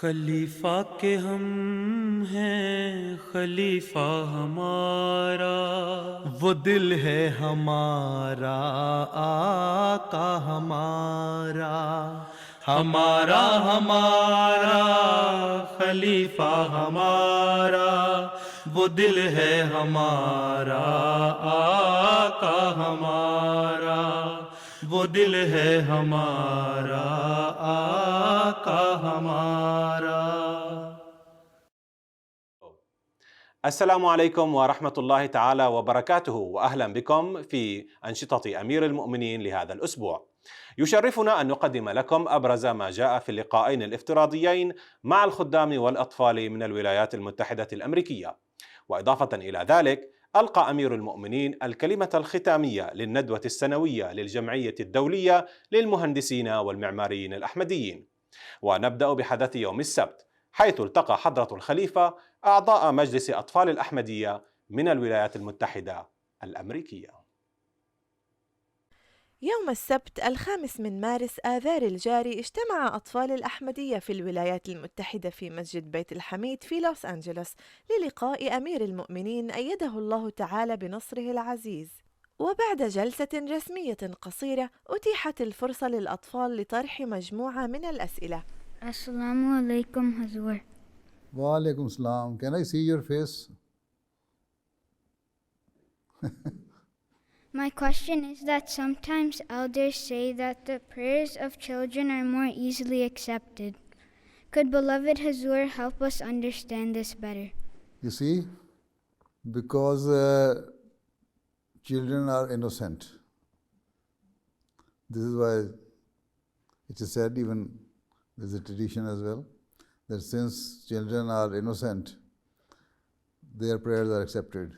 खलीफा के हम हैं खलीफा हमारा, वो दिल है हमारा आका हमारा, हमारा हमारा खलीफा हमारा, वो दिल है हमारा आका हमारा, वो दिल है हमारा आका हमारा. السلام عليكم ورحمة الله تعالى وبركاته، وأهلا بكم في أنشطة أمير المؤمنين لهذا الأسبوع. يشرفنا أن نقدم لكم أبرز ما جاء في اللقاءين الافتراضيين مع الخدام والأطفال من الولايات المتحدة الأمريكية. وإضافة إلى ذلك، ألقى أمير المؤمنين الكلمة الختامية للندوة السنوية للجمعية الدولية للمهندسين والمعماريين الأحمديين. ونبدأ بحدث يوم السبت، حيث التقى حضرة الخليفة أعضاء مجلس أطفال الأحمدية من الولايات المتحدة الأمريكية. يوم السبت 5 من مارس آذار الجاري اجتمع أطفال الأحمدية في الولايات المتحدة في مسجد بيت الحميد في لوس أنجلوس للقاء أمير المؤمنين أيده الله تعالى بنصره العزيز. وبعد جلسة رسمية قصيرة أتيحت الفرصة للأطفال لطرح مجموعة من الأسئلة. Assalamu alaikum, Hazur. Wa alaikum salam. Can I see your face? My question is that sometimes elders say that the prayers of children are more easily accepted. Could beloved Hazur help us understand this better? You see, because children are innocent. This is why it is said, even there's a tradition as well, that since children are innocent, their prayers are accepted.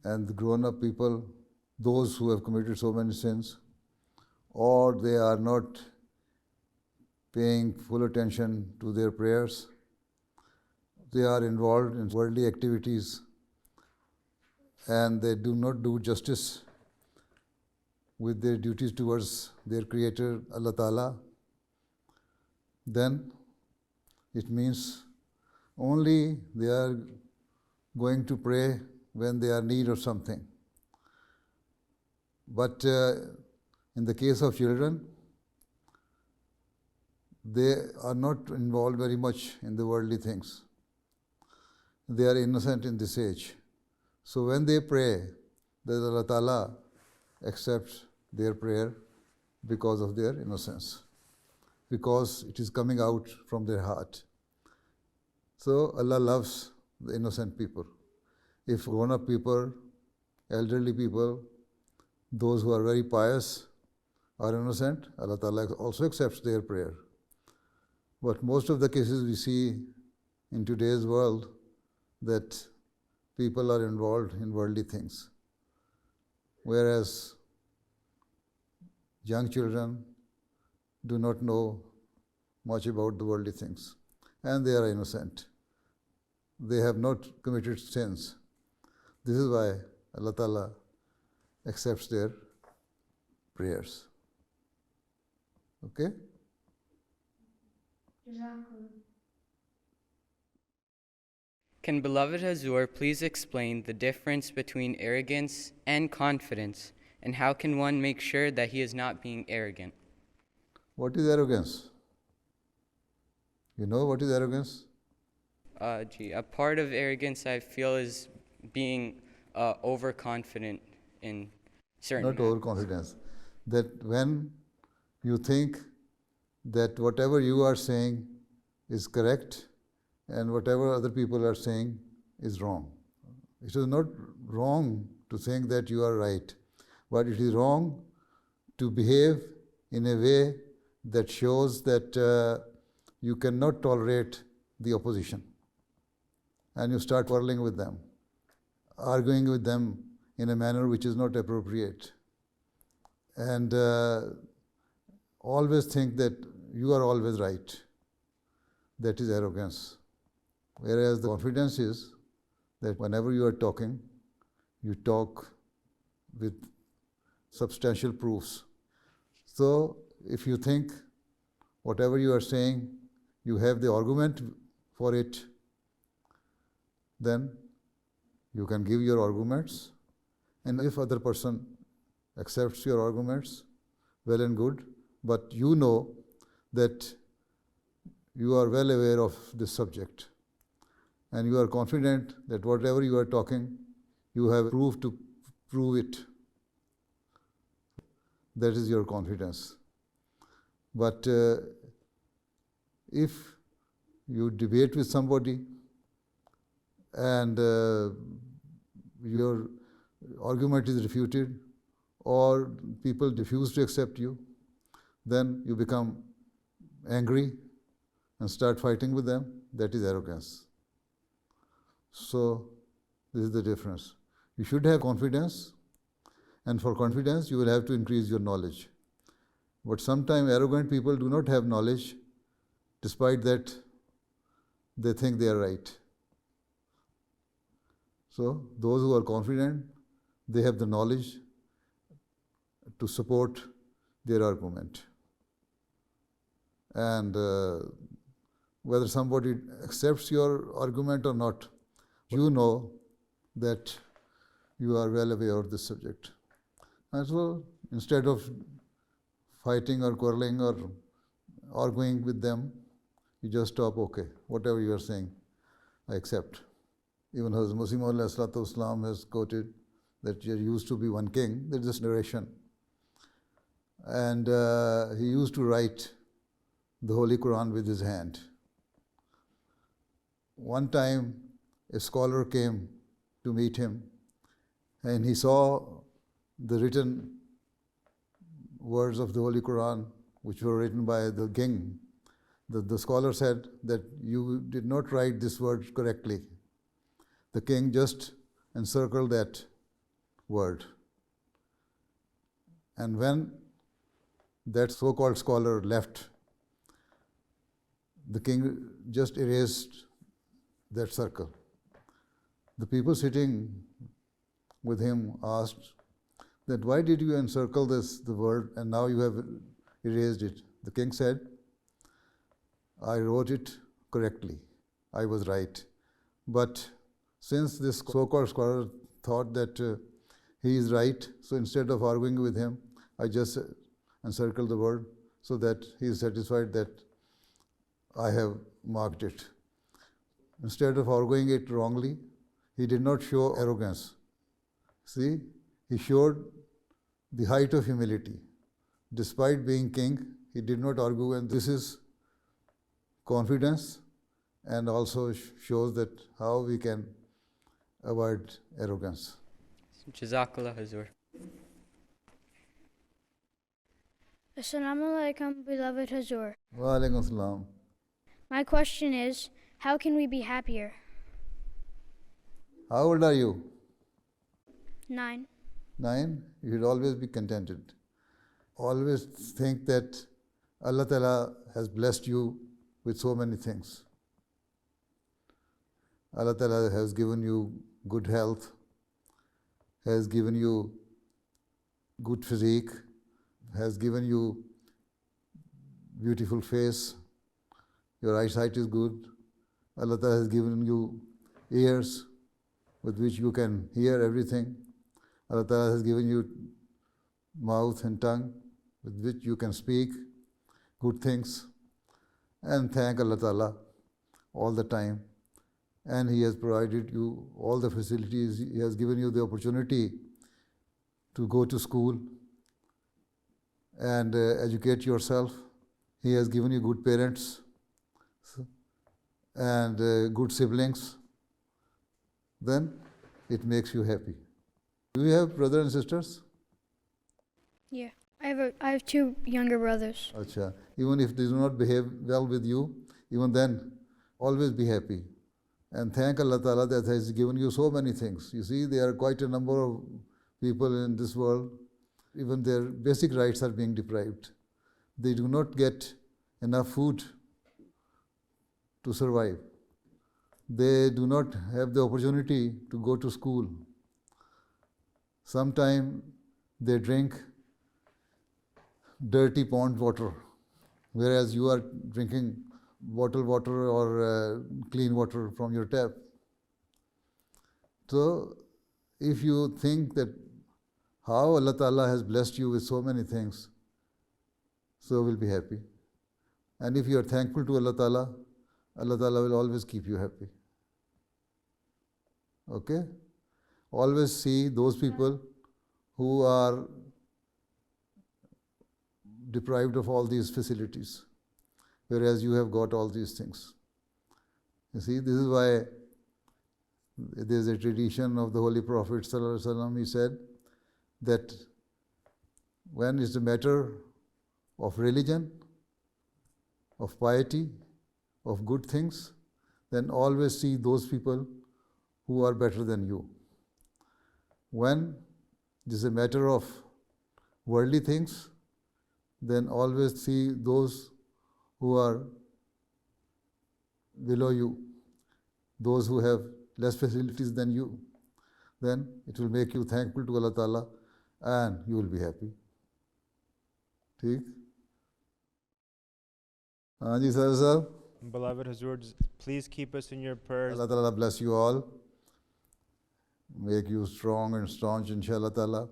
And the grown-up people, those who have committed so many sins, or they are not paying full attention to their prayers, they are involved in worldly activities, and they do not do justice with their duties towards their Creator, Allah Ta'ala, then it means only they are going to pray when they are in need of something. But in the case of children, they are not involved very much in the worldly things. They are innocent in this age. So when they pray, that Allah Ta'ala accepts their prayer because of their innocence, because it is coming out from their heart. So Allah loves the innocent people. If grown-up people, elderly people, those who are very pious are innocent, Allah Ta'ala also accepts their prayer. But most of the cases we see in today's world that people are involved in worldly things, whereas young children do not know much about the worldly things, and they are innocent. They have not committed sins. This is why Allah Ta'ala accepts their prayers. Okay? Can beloved Hazur please explain the difference between arrogance and confidence, and how can one make sure that he is not being arrogant? What is arrogance? You know what is arrogance? A part of arrogance I feel is being overconfident in certain Not overconfidence. That when you think that whatever you are saying is correct and whatever other people are saying is wrong. It is not wrong to think that you are right, but it is wrong to behave in a way that shows that you cannot tolerate the opposition. And you start quarreling with them, arguing with them in a manner which is not appropriate. And always think that you are always right. That is arrogance. Whereas the confidence is that whenever you are talking, you talk with substantial proofs. So if you think whatever you are saying you have the argument for it, then you can give your arguments, and if other person accepts your arguments, well and good, but you know that you are well aware of this subject, and you are confident that whatever you are talking, you have proof to prove it. That is your confidence. But if you debate with somebody and your argument is refuted, or people refuse to accept you, then you become angry and start fighting with them. That is arrogance. So this is the difference. You should have confidence, and for confidence you will have to increase your knowledge. But sometimes arrogant people do not have knowledge, despite that they think they are right. So those who are confident, they have the knowledge to support their argument. And whether somebody accepts your argument or not, you know that you are well aware of this subject. And so instead of fighting or quarreling or arguing with them, you just stop, okay, whatever you are saying, I accept. Even Hazrat Masih has quoted that there used to be one king, there is this narration. And he used to write the Holy Quran with his hand. One time, a scholar came to meet him, and he saw the written words of the Holy Quran, which were written by the king. The scholar said that you did not write this word correctly. The king just encircled that word. And when that so-called scholar left, the king just erased that circle. The people sitting with him asked that, why did you encircle the word, and now you have erased it? The king said, I wrote it correctly. I was right. But since this so-called scholar thought that he is right, so instead of arguing with him, I just encircled the word so that he is satisfied that I have marked it. Instead of arguing it wrongly, he did not show arrogance. See, he showed the height of humility. Despite being king, he did not argue, and this is confidence, and also shows that how we can avoid arrogance. Jazakallah Hazur. Assalamu alaikum, beloved Hazur. Wa alaikum salam. My question is, how can we be happier? How old are you? 9. 9? You should always be contented. Always think that Allah Ta'ala has blessed you with so many things. Allah Ta'ala has given you good health, has given you good physique, has given you beautiful face, your eyesight is good. Allah Ta'ala has given you ears with which you can hear everything. Allah Ta'ala has given you mouth and tongue with which you can speak good things. And thank Allah Ta'ala all the time. And He has provided you all the facilities. He has given you the opportunity to go to school and educate yourself. He has given you good parents and good siblings. Then it makes you happy. Do you have brothers and sisters? Yeah, I have 2 younger brothers. Achha. Even if they do not behave well with you, even then, always be happy. And thank Allah Ta'ala that has given you so many things. You see, there are quite a number of people in this world, even their basic rights are being deprived. They do not get enough food to survive. They do not have the opportunity to go to school. Sometimes they drink dirty pond water, whereas you are drinking bottled water or clean water from your tap. So, if you think that how Allah Ta'ala has blessed you with so many things, so we'll be happy. And if you are thankful to Allah Ta'ala, Allah Ta'ala will always keep you happy. Okay? Always see those people who are deprived of all these facilities, whereas you have got all these things. You see, this is why there is a tradition of the Holy Prophet ﷺ. He said that when it's a matter of religion, of piety, of good things, then always see those people who are better than you. When it is a matter of worldly things, then always see those who are below you, those who have less facilities than you. Then it will make you thankful to Allah Ta'ala and you will be happy. ठीक? हाँ जी sir साहब. Beloved Hazur, please keep us in your prayers. Allah Ta'ala bless you all. Make you strong and staunch, inshallah Ta'ala.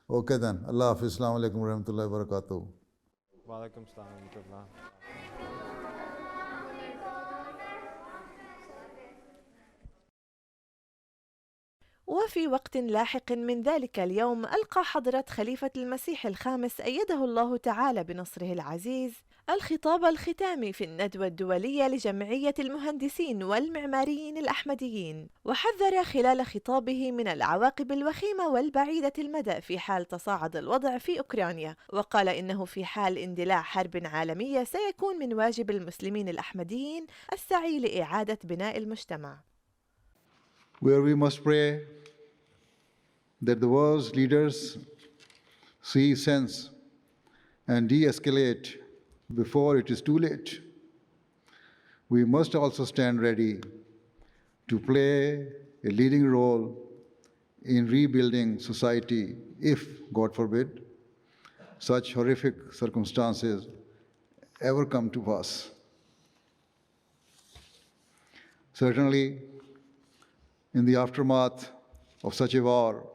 Okay then. Allah Hafiz. Assalamu alaikum wa rahmatullahi wa barakatuh. Wa alaikum salam wa rahmatullah. وفي وقت لاحق من ذلك اليوم ألقى حضرة خليفة المسيح الخامس أيده الله تعالى بنصره العزيز الخطاب الختامي في الندوة الدولية لجمعية المهندسين والمعماريين الأحمديين، وحذر خلال خطابه من العواقب الوخيمة والبعيدة المدى في حال تصاعد الوضع في أوكرانيا، وقال إنه في حال اندلاع حرب عالمية سيكون من واجب المسلمين الأحمديين السعي لإعادة بناء المجتمع. Where we must pray that the world's leaders see sense and de-escalate before it is too late. We must also stand ready to play a leading role in rebuilding society if, God forbid, such horrific circumstances ever come to pass. Certainly, in the aftermath of such a war,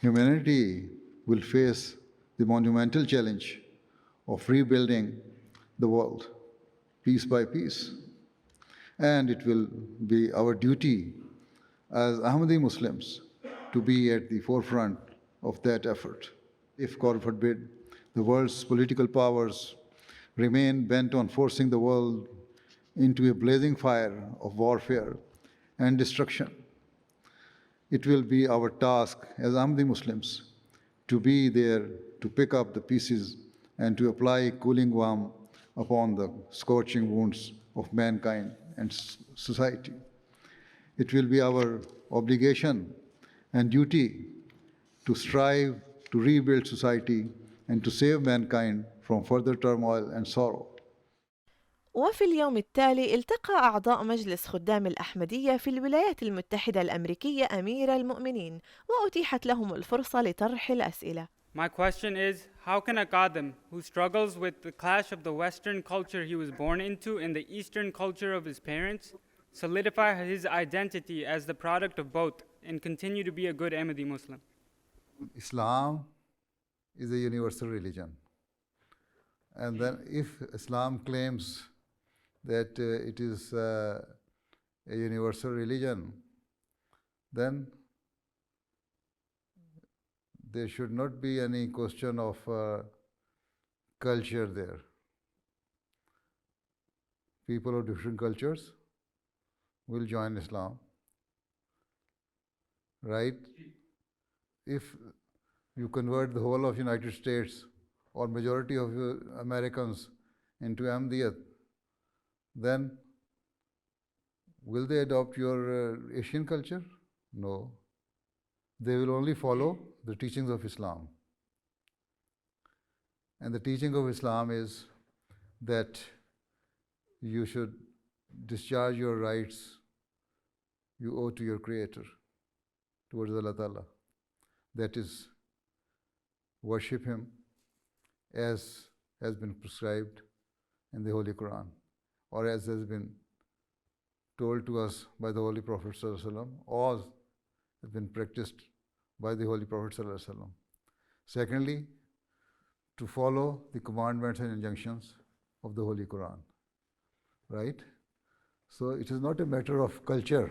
humanity will face the monumental challenge of rebuilding the world piece by piece. And it will be our duty as Ahmadi Muslims to be at the forefront of that effort. If, God forbid, the world's political powers remain bent on forcing the world into a blazing fire of warfare and destruction, it will be our task as Ahmadi Muslims to be there to pick up the pieces and to apply cooling balm upon the scorching wounds of mankind and society. It will be our obligation and duty to strive to rebuild society and to save mankind from further turmoil and sorrow. وفي اليوم التالي التقى أعضاء مجلس خدام الأحمدية في الولايات المتحدة الأمريكية أمير المؤمنين، وأتيحت لهم الفرصة لطرح الأسئلة. My question is, how can a Qadim who struggles with the clash of the Western culture he was born into and the Eastern culture of his parents solidify his identity as the product of both and continue to be a good Ahmadi Muslim? Islam is a universal religion. And then if Islam claims that it is a universal religion, then there should not be any question of culture there. People of different cultures will join Islam, right? If you convert the whole of United States or majority of Americans into Ahmadiyyat, then will they adopt your Asian culture? No. They will only follow the teachings of Islam. And the teaching of Islam is that you should discharge your rights you owe to your Creator, towards Allah Ta'ala. That is, worship Him as has been prescribed in the Holy Quran. or as has been told to us by the Holy Prophet ﷺ, or has been practiced by the Holy Prophet ﷺ. Secondly, to follow the commandments and injunctions of the Holy Quran, right? So it is not a matter of culture.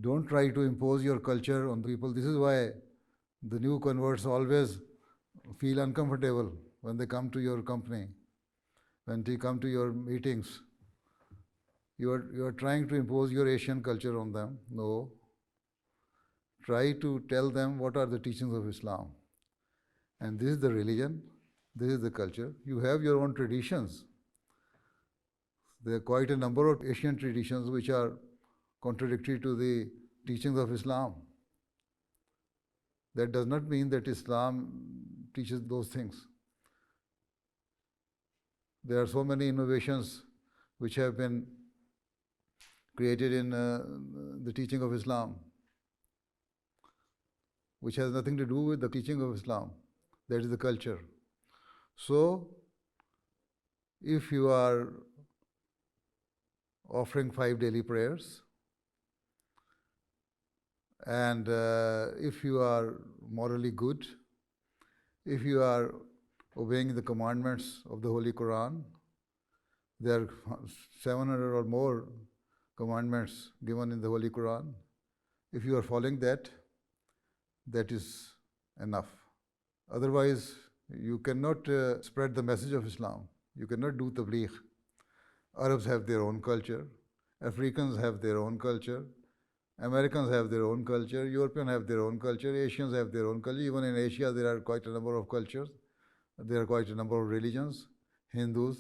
Don't try to impose your culture on people. This is why the new converts always feel uncomfortable when they come to your company, when they come to your meetings. You are trying to impose your Asian culture on them. No. Try to tell them what are the teachings of Islam. And this is the religion, this is the culture. You have your own traditions. There are quite a number of Asian traditions which are contradictory to the teachings of Islam. That does not mean that Islam teaches those things. There are so many innovations which have been created in the teaching of Islam, which has nothing to do with the teaching of Islam. That is the culture. So, if you are offering 5 daily prayers, and if you are morally good, if you are obeying the commandments of the Holy Quran, there are 700 or more commandments given in the Holy Quran. If you are following that, that is enough. Otherwise, you cannot spread the message of Islam. You cannot do tabligh. Arabs have their own culture. Africans have their own culture. Americans have their own culture. Europeans have their own culture. Asians have their own culture. Even in Asia, there are quite a number of cultures. There are quite a number of religions, Hindus.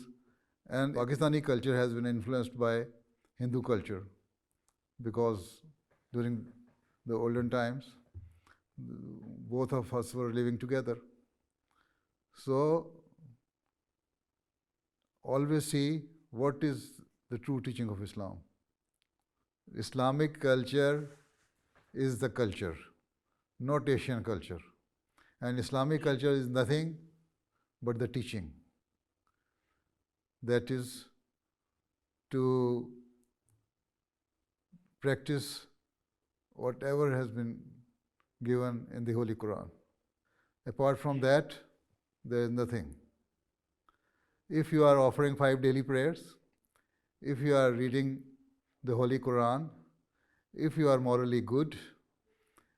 And Pakistani culture has been influenced by Hindu culture, because during the olden times, both of us were living together. So, always see what is the true teaching of Islam. Islamic culture is the culture, not Asian culture. And Islamic culture is nothing but the teaching. That is to practice whatever has been given in the Holy Quran. Apart from that, there is nothing. If you are offering 5 daily prayers, if you are reading the Holy Quran, if you are morally good,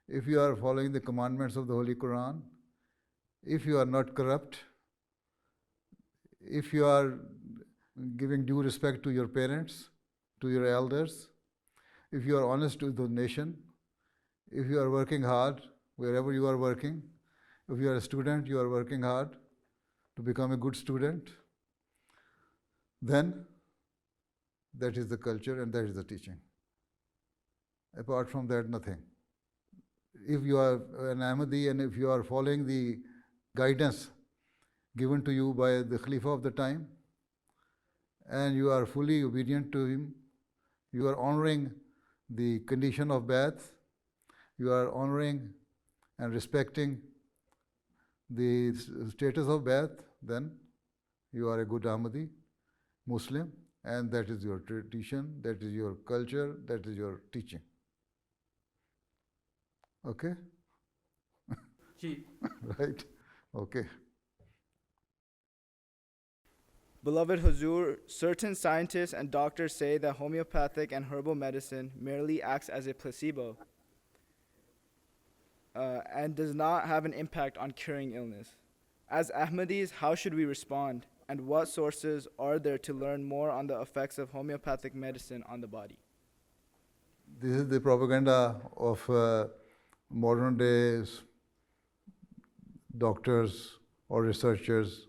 if you are following the commandments of the Holy Quran, if you are not corrupt, if you are giving due respect to your parents, to your elders, if you are honest to the nation, if you are working hard wherever you are working, if you are a student, you are working hard to become a good student, then that is the culture and that is the teaching. Apart from that, nothing. If you are an Ahmadi and if you are following the guidance given to you by the Khalifa of the time, and you are fully obedient to him, you are honoring the condition of Bai'at, you are honoring and respecting the status of Bai'at, then you are a good Ahmadi, Muslim, and that is your tradition, that is your culture, that is your teaching. Okay? Right? Okay. Beloved Huzur, certain scientists and doctors say that homeopathic and herbal medicine merely acts as a placebo and does not have an impact on curing illness. As Ahmadis, how should we respond? And what sources are there to learn more on the effects of homeopathic medicine on the body? This is the propaganda of modern days doctors or researchers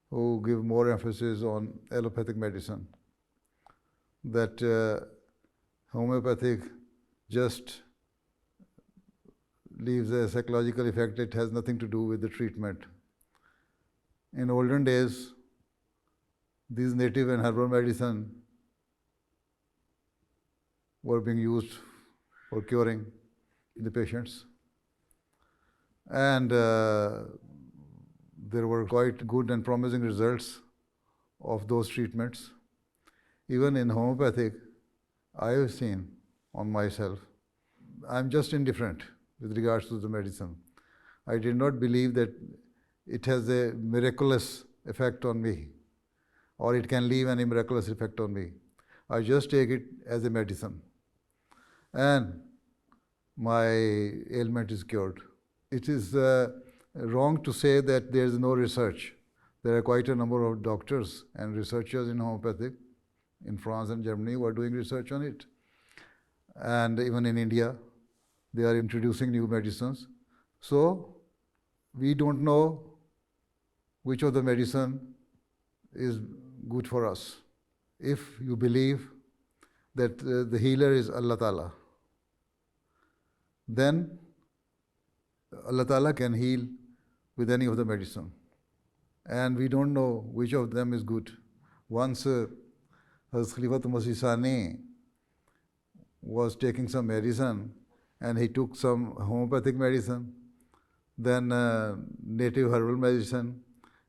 who give more emphasis on allopathic medicine, that homeopathic just leaves a psychological effect. It has nothing to do with the treatment. In olden days, these native and herbal medicine were being used for curing the patients. And there were quite good and promising results of those treatments. Even in homeopathic, I have seen on myself, I'm just indifferent with regards to the medicine. I did not believe that it has a miraculous effect on me, or it can leave any miraculous effect on me. I just take it as a medicine, and my ailment is cured. It is wrong to say that there is no research. There are quite a number of doctors and researchers in homeopathic in France and Germany who are doing research on it. And even in India, they are introducing new medicines. So we don't know which of the medicine is good for us. If you believe that the healer is Allah Ta'ala, then Allah Ta'ala can heal with any of the medicine. And we don't know which of them is good. Once Hazrat Khalifatul Masih Sani was taking some medicine, and he took some homeopathic medicine, then native herbal medicine,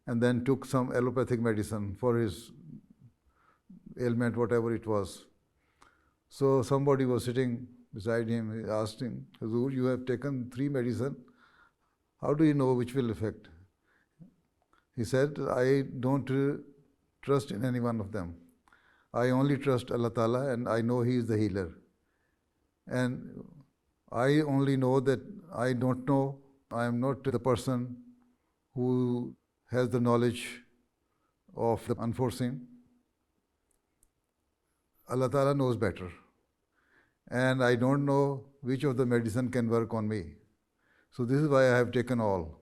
and then took some allopathic medicine for his ailment, whatever it was. So somebody was sitting beside him. He asked him, Hazur, you have taken 3 medicine. How do you know which will affect? He said, I don't trust in any one of them. I only trust Allah Ta'ala, and I know He is the healer. And I only know that I don't know. I am not the person who has the knowledge of the unforeseen. Allah Ta'ala knows better. And I don't know which of the medicine can work on me. So this is why I have taken all.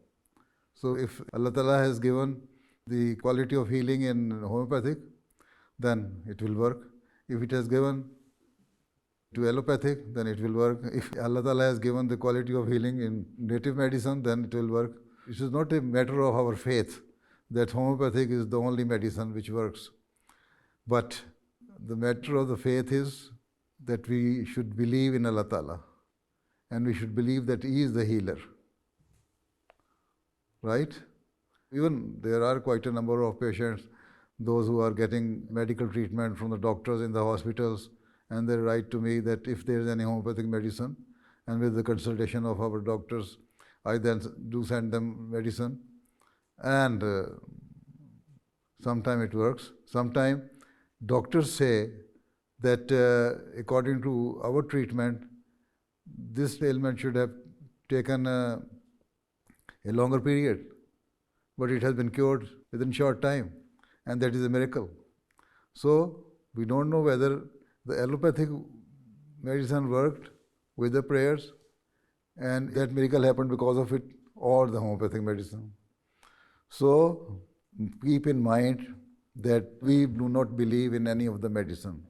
So if Allah Ta'ala has given the quality of healing in homeopathic, then it will work. If it has given to allopathic, then it will work. If Allah Ta'ala has given the quality of healing in native medicine, then it will work. It is not a matter of our faith that homeopathic is the only medicine which works. But the matter of the faith is that we should believe in Allah Ta'ala, and we should believe that He is the healer. Right? Even there are quite a number of patients, those who are getting medical treatment from the doctors in the hospitals, and they write to me that if there is any homeopathic medicine, and with the consultation of our doctors, I then do send them medicine, and sometime it works. Sometime doctors say that according to our treatment, this ailment should have taken a longer period, but it has been cured within short time, and that is a miracle. So we don't know whether the allopathic medicine worked with the prayers, and that miracle happened because of it, or the homeopathic medicine. So keep in mind that we do not believe in any of the medicine.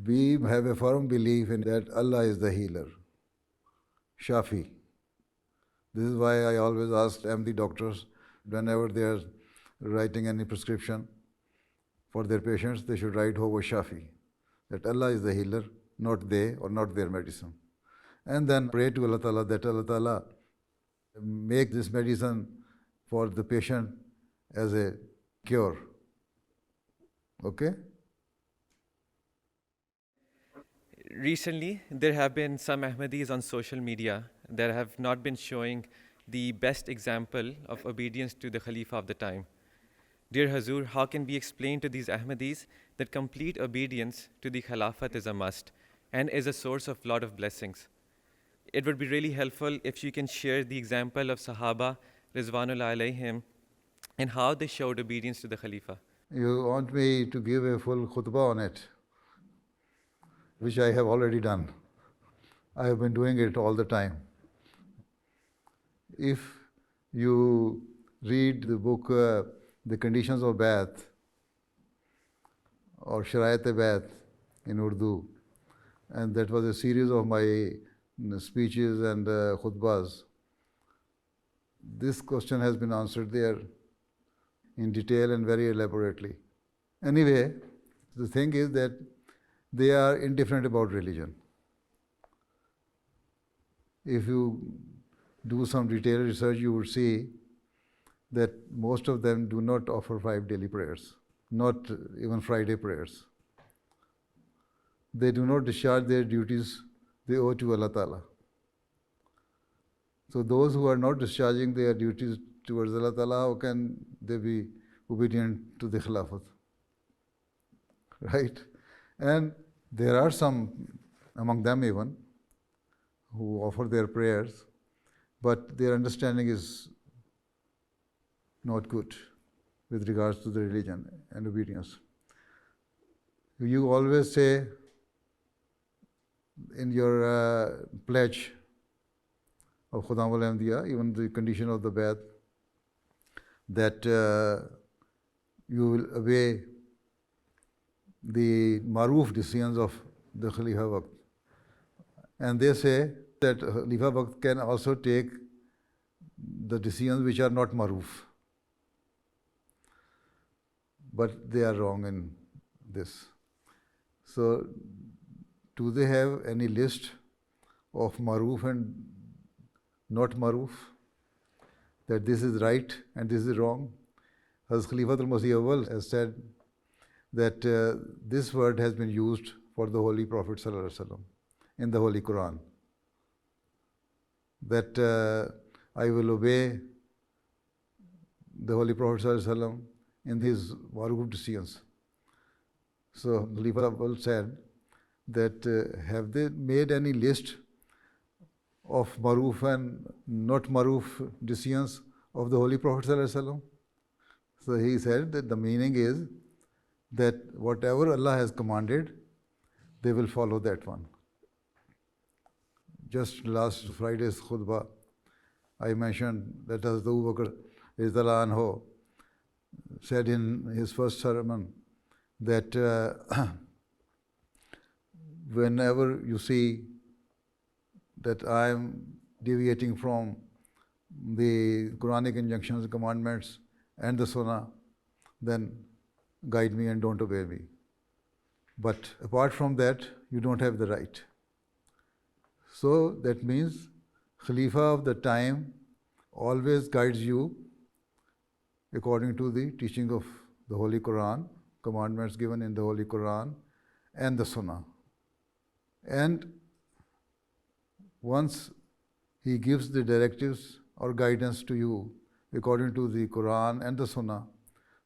We have a firm belief in that Allah is the healer, Shafi. This is why I always ask MD doctors, whenever they are writing any prescription for their patients, they should write Huwa Shafi, that Allah is the healer, not they or not their medicine. And then pray to Allah Ta'ala that Allah Ta'ala make this medicine for the patient as a cure. Okay? Recently, there have been some Ahmadis on social media that have not been showing the best example of obedience to the Khalifa of the time. Dear Hazur, how can we explain to these Ahmadis that complete obedience to the Khilafat is a must and is a source of lot of blessings? It would be really helpful if you can share the example of Sahaba, Rizwanullah alayhim, and how they showed obedience to the Khalifa. You want me to give a full khutbah on it, which I have already done. I have been doing it all the time. If you read the book, The Conditions of Bath, or Sharayat-e-Bath in Urdu, and that was a series of my speeches and khutbahs. This question has been answered there in detail and very elaborately. Anyway, the thing is that they are indifferent about religion. If you do some detailed research, you would see that most of them do not offer 5 daily prayers. not even Friday prayers. They do not discharge their duties they owe to Allah Ta'ala. So those who are not discharging their duties towards Allah Ta'ala, how can they be obedient to the Khilafat? Right? And there are some among them even who offer their prayers, but their understanding is not good with regards to the religion and obedience. You always say in your pledge of Khudam al-Ahmadiyya, even the condition of the Bai'at, that you will obey the maroof decisions of the Khalifa Waqt. And they say that Khalifa Waqt can also take the decisions which are not maroof. But they are wrong in this. So, do they have any list of maroof and not maroof? That this is right and this is wrong? As Khalifatul Masih Awwal has said that this word has been used for the Holy Prophet ﷺ in the Holy Quran. That I will obey the Holy Prophet ﷺ in his maroof decisions. So Khalifa Awwal said that have they made any list of maroof and not maroof decisions of the Holy Prophet ﷺ? So he said that the meaning is that whatever Allah has commanded, they will follow that one. Just last Friday's khutbah, I mentioned that Hazrat Abu Bakr radhiyallahu anhu said in his first sermon that whenever you see that I am deviating from the Quranic injunctions and commandments and the Sunnah, then guide me and don't obey me. But apart from that, you don't have the right. So that means Khalifa of the time always guides you according to the teaching of the Holy Quran, commandments given in the Holy Quran and the Sunnah. And once he gives the directives or guidance to you according to the Quran and the Sunnah,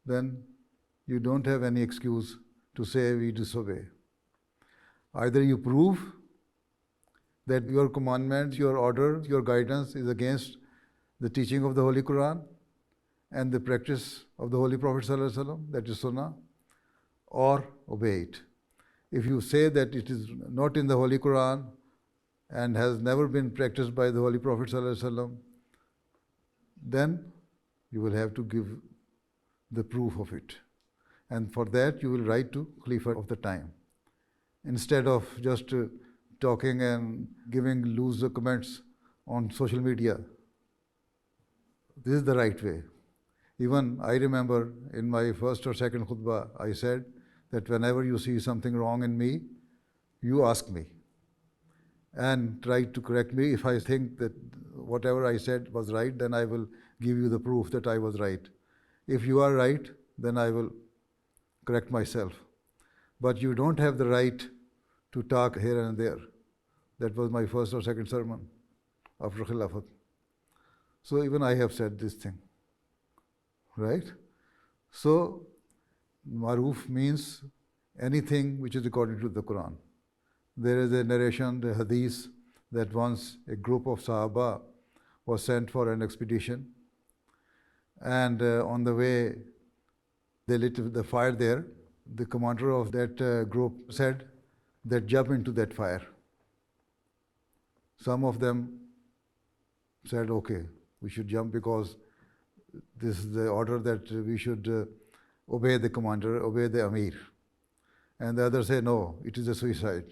then you don't have any excuse to say we disobey. Either you prove that your commandments, your order, your guidance is against the teaching of the Holy Quran and the practice of the Holy Prophet ﷺ, that is Sunnah, or obey it. If you say that it is not in the Holy Quran and has never been practiced by the Holy Prophet ﷺ, then you will have to give the proof of it. And for that you will write to Khalifa of the time. Instead of just talking and giving loose comments on social media. This is the right way. Even I remember in my first or second khutbah, I said that whenever you see something wrong in me, you ask me and try to correct me. If I think that whatever I said was right, then I will give you the proof that I was right. If you are right, then I will correct myself. But you don't have the right to talk here and there. That was my first or second sermon after Khilafat. So even I have said this thing. Right? So, maroof means anything which is according to the Quran. There is a narration, the hadith, that once a group of Sahaba was sent for an expedition, and on the way they lit the fire there. The commander of that group said that jump into that fire. Some of them said, okay, we should jump because this is the order that we should obey the commander, obey the Amir. And the others say, no, it is a suicide.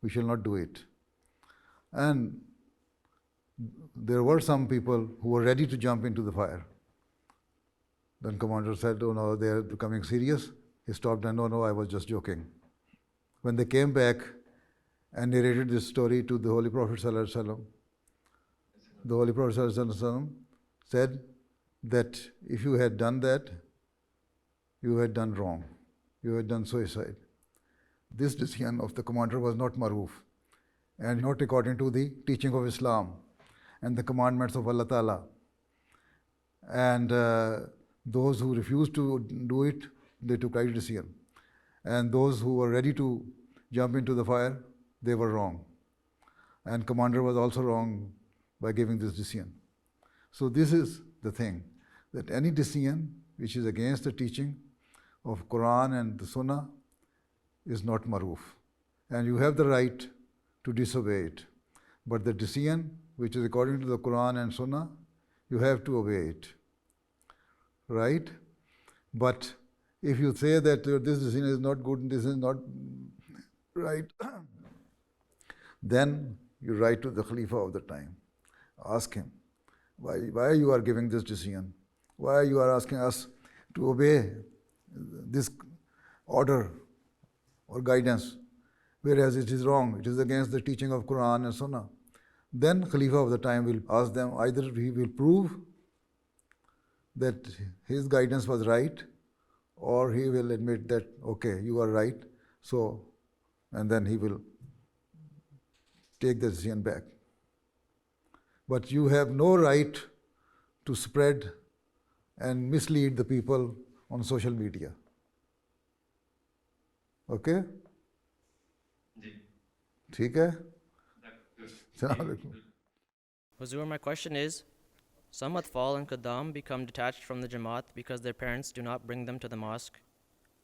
We shall not do it. And there were some people who were ready to jump into the fire. Then commander said, oh no, they are becoming serious. He stopped and no, I was just joking. When they came back and narrated this story to the Holy Prophet ﷺ, the Holy Prophet ﷺ said that if you had done that, you had done wrong, you had done suicide. This decision of the commander was not maroof and not according to the teaching of Islam and the commandments of Allah Ta'ala. And those who refused to do it, they took right decision. And those who were ready to jump into the fire, they were wrong. And commander was also wrong by giving this decision. So this is the thing, that any decision which is against the teaching of Quran and the Sunnah is not maroof. And you have the right to disobey it. But the decision which is according to the Quran and Sunnah, you have to obey it. Right? But if you say that this decision is not good and this is not right, then you write to the Khalifa of the time. Ask him, why you are giving this decision? Why you are asking us to obey this order or guidance, whereas it is wrong, it is against the teaching of Quran and Sunnah. Then Khalifa of the time will ask them, either he will prove that his guidance was right, or he will admit that, okay, you are right, so, and then he will take the decision back. But you have no right to spread and mislead the people on social media. Okay? ठीक है? Huzur, my question is, some Atfal and Qadam become detached from the Jamaat because their parents do not bring them to the mosque.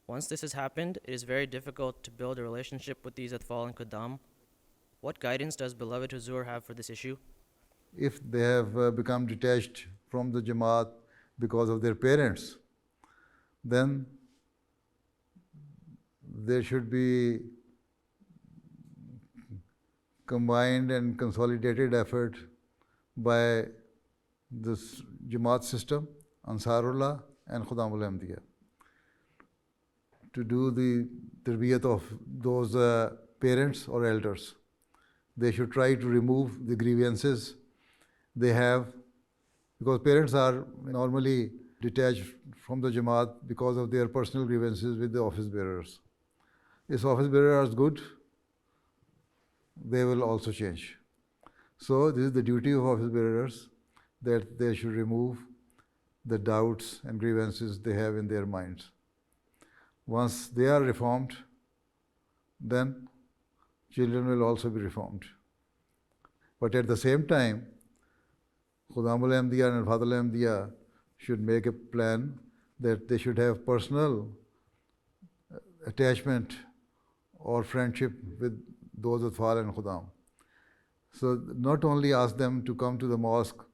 Once this has happened, it is very difficult to build a relationship with these Atfal and Qadam. What guidance does beloved Huzur have for this issue? If they have become detached from the Jamaat because of their parents, then there should be combined and consolidated effort by this Jamaat system, Ansarullah and Khudamul Ahmadiyya, to do the tarbiyat of those parents or elders. They should try to remove the grievances they have, because parents are normally detached from the Jamaat because of their personal grievances with the office bearers. If office bearers are good, they will also change. So this is the duty of office bearers, that they should remove the doubts and grievances they have in their minds. Once they are reformed, then children will also be reformed. But at the same time, Khudamul Ahmadiyya and Al-Fadl Ahmadiyya should make a plan that they should have personal attachment or friendship with those Atfal and Khudam. So not only ask them to come to the mosque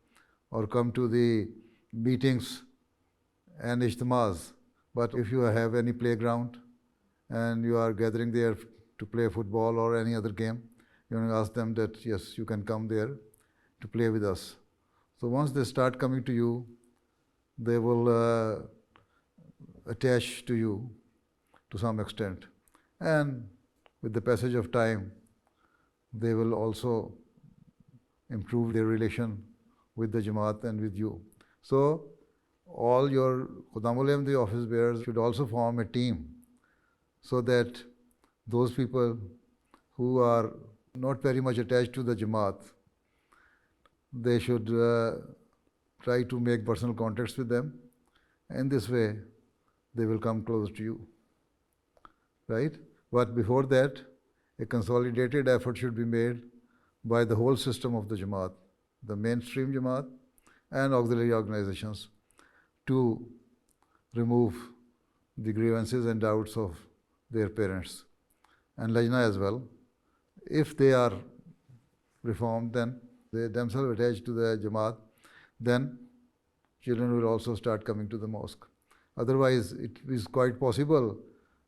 or come to the meetings and ijtimas, but if you have any playground and you are gathering there to play football or any other game, you want to ask them that, yes, you can come there to play with us. So once they start coming to you, they will attach to you to some extent. And with the passage of time, they will also improve their relation with the Jamaat and with you. So all your Khudamul Ahmadiyya office bearers should also form a team, so that those people who are not very much attached to the Jamaat, they should try to make personal contacts with them. In this way, they will come close to you. Right? But before that, a consolidated effort should be made by the whole system of the Jamaat, the mainstream Jamaat and auxiliary organizations, to remove the grievances and doubts of their parents. And Lajna as well. If they are reformed, then they themselves attached to the Jamaat, then children will also start coming to the mosque. Otherwise, it is quite possible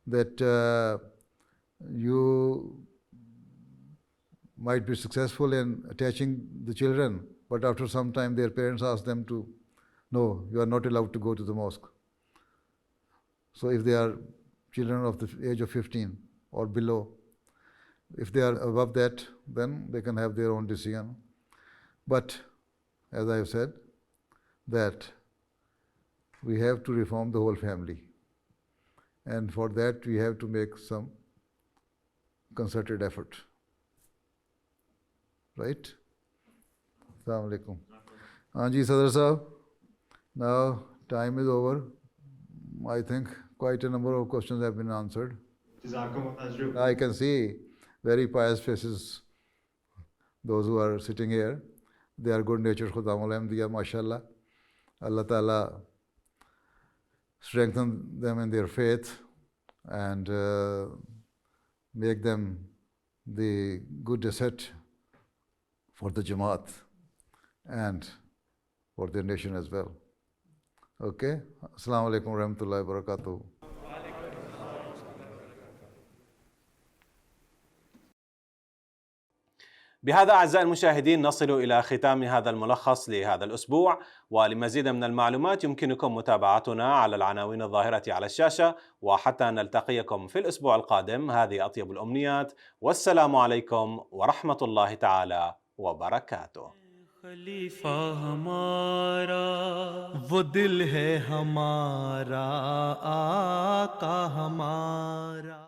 that you might be successful in attaching the children, but after some time their parents ask them to, no, you are not allowed to go to the mosque. So if they are children of the age of 15 or below, if they are above that, then they can have their own decision. But as I have said, that we have to reform the whole family. And for that, we have to make some concerted effort. Right? Assalamu alaikum. Anji Sadr Sahab, now time is over. I think quite a number of questions have been answered. I can see very pious faces, those who are sitting here. They are good-natured Khuddam al-Ahmadiyya, mashallah. Allah Ta'ala strengthen them in their faith and make them the good asset for the Jamaat and for their nation as well. Okay? Assalamu alaikum wa rahmatullahi wa barakatuh. بهذا أعزائي المشاهدين نصل إلى ختام هذا الملخص لهذا الأسبوع، ولمزيد من المعلومات يمكنكم متابعتنا على العناوين الظاهرة على الشاشة، وحتى نلتقيكم في الأسبوع القادم هذه أطيب الأمنيات، والسلام عليكم ورحمة الله تعالى وبركاته. खलीफा हमारा वो दिल है हमारा आका हमारा।